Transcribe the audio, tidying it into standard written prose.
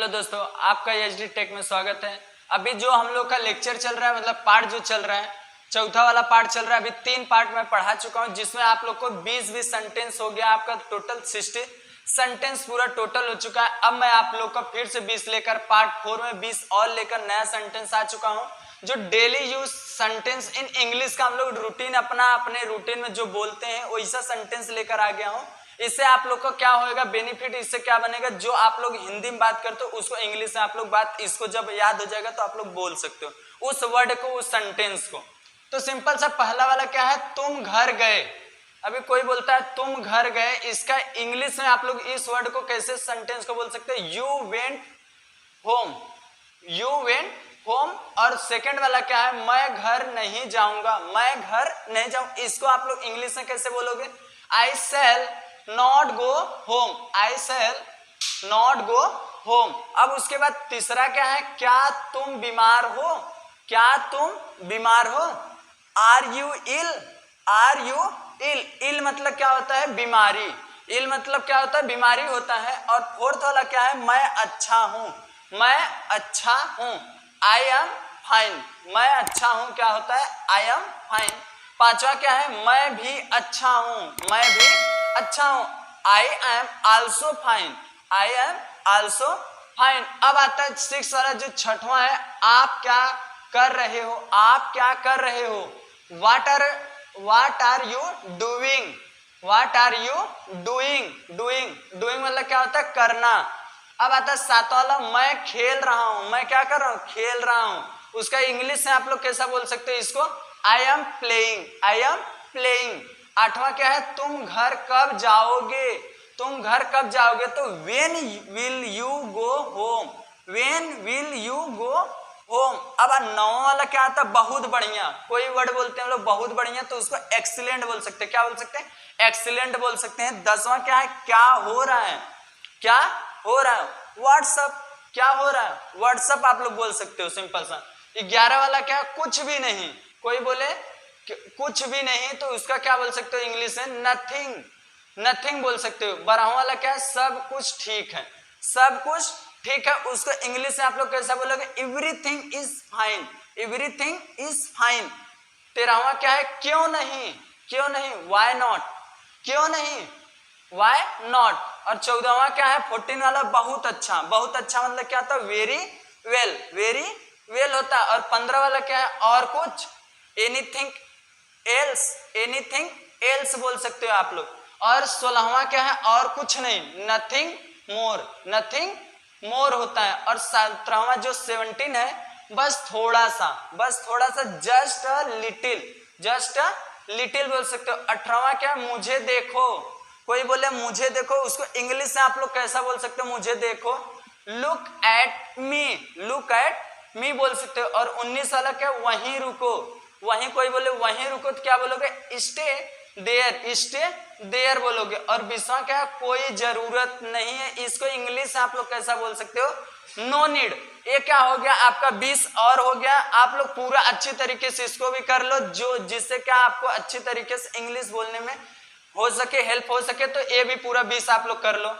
Hello दोस्तों, आपका sdtech में स्वागत है। अभी जो हम लोग का लेक्चर चल रहा है, मतलब पार्ट जो चल रहा है, चौथा वाला पार्ट चल रहा है। अभी 3 पार्ट में पढ़ा चुका हूं, जिसमें आप लोग को 20 सेंटेंस हो गया। आपका टोटल 60 सेंटेंस पूरा टोटल हो चुका है। अब मैं आप लोग का फिर से 20 लेकर पार्ट 4 में 20 और लेकर नया सेंटेंस आ चुका हूँ। जो daily use sentence in English का हम लोग रूटीन अपने रूटीन में जो बोलते हैं वैसा सेंटेंस लेकर आ गया हूँ। इससे आप लोग को क्या होएगा बेनिफिट, इससे क्या बनेगा, जो आप लोग हिंदी में बात करते हो उसको इंग्लिश में आप लोग बात, इसको जब याद हो जाएगा तो आप लोग बोल सकते हो उस वर्ड को, उस सेंटेंस को। तो सिंपल सा पहला वाला क्या है, तुम घर गए। अभी कोई बोलता है तुम घर गए, इसका इंग्लिश में आप लोग इस वर्ड को कैसे सेंटेंस को बोल सकते हैं, you went home, you went home. और सेकंड वाला क्या है, मैं घर नहीं जाऊंगा, मैं घर नहीं जाऊं, इसको आप लोग इंग्लिश में कैसे बोलोगे, I shall not go home, I shall not go home. अब उसके बाद तीसरा क्या है, क्या तुम बीमार हो, क्या तुम बीमार हो, are you ill, are you ill. Ill मतलब क्या होता है, बीमारी, इल मतलब क्या होता है, बीमारी होता है। और फोर्थ वाला क्या है, मैं अच्छा हूं, मैं अच्छा हूं, आई एम फाइन, मैं अच्छा हूं क्या होता है, आई एम फाइन। पांचवा क्या है, मैं भी अच्छा हूं, मैं भी अच्छा हूं, I am also fine, I am also fine. अब आता है 6 वाला जो छठवां है, आप क्या कर रहे हो, आप क्या कर रहे हो, what are you doing, what are you doing, doing मतलब क्या होता है, करना। अब आता है 7 वाला, मैं खेल रहा हूं, मैं क्या कर रहा हूं, खेल रहा हूं। उसका इंग्लिश में आप लोग कैसा बोल सकते हो इसको, I am playing, I am playing. 8वां क्या है, तुम घर कब जाओगे, तुम घर कब जाओगे, तो when will you go home, when will you go home. अब 9वां वाला क्या आता है, बहुत बढ़िया। कोई वर्ड बोलते हैं हम लोग बहुत बढ़िया, तो उसको एक्सीलेंट बोल सकते हैं, क्या बोल सकते हैं, एक्सीलेंट बोल सकते हैं। 10वां क्या है, क्या हो रहा है, क्या हो रहा है, व्हाट्सअप, क्या हो रहा है, व्हाट्सअप आप लोग बोल सकते हो सिंपल सा। 11 वाला क्या है, कुछ भी नहीं। कोई बोले कुछ भी नहीं तो उसका क्या बोल सकते हो इंग्लिश में, नथिंग, नथिंग बोल सकते हो। 12वां वाला क्या है, सब कुछ ठीक है, सब कुछ ठीक है, उसको इंग्लिश में आप लोग कैसा बोलोगे, everything is fine, everything is fine. 13वां क्या है, क्यों नहीं, क्यों नहीं, व्हाई नॉट, क्यों नहीं, व्हाई नॉट। और 14वां क्या है, 14 वाला बहुत अच्छा, बहुत अच्छा मतलब क्या होता है, वेरी वेल, वेरी वेल होता है। और 15 वाला क्या है, और कुछ, एनीथिंग एल्स, एनीथिंग एल्स बोल सकते हो आप लोग। और 16वां क्या है, और कुछ नहीं, नथिंग मोर, नथिंग मोर होता है। और 17वां जो 17 है, बस थोड़ा सा, बस थोड़ा सा, just a little, just a little बोल सकते हो। 18वां क्या है, मुझे देखो। कोई बोले मुझे देखो, उसको इंग्लिश में आप लोग कैसा बोल सकते हो, मुझे देखो, look at me, look at me बोल सकते हो। और 19 वाला क्या, वहीं रुको, वहीं, कोई बोले वहीं रुको तो क्या बोलोगे, स्टे देयर, स्टे देयर बोलोगे। और 20वां क्या है, कोई जरूरत नहीं है, इसको इंग्लिश में आप लोग कैसा बोल सकते हो, नो नीड। ये क्या हो गया आपका 20 और हो गया। आप लोग पूरा अच्छी तरीके से इसको भी कर लो, जो जिससे क्या आपको अच्छी तरीके से इंग्लिश बोलने में हो सके, हेल्प हो सके। तो ये भी पूरा 20 आप लोग कर लो।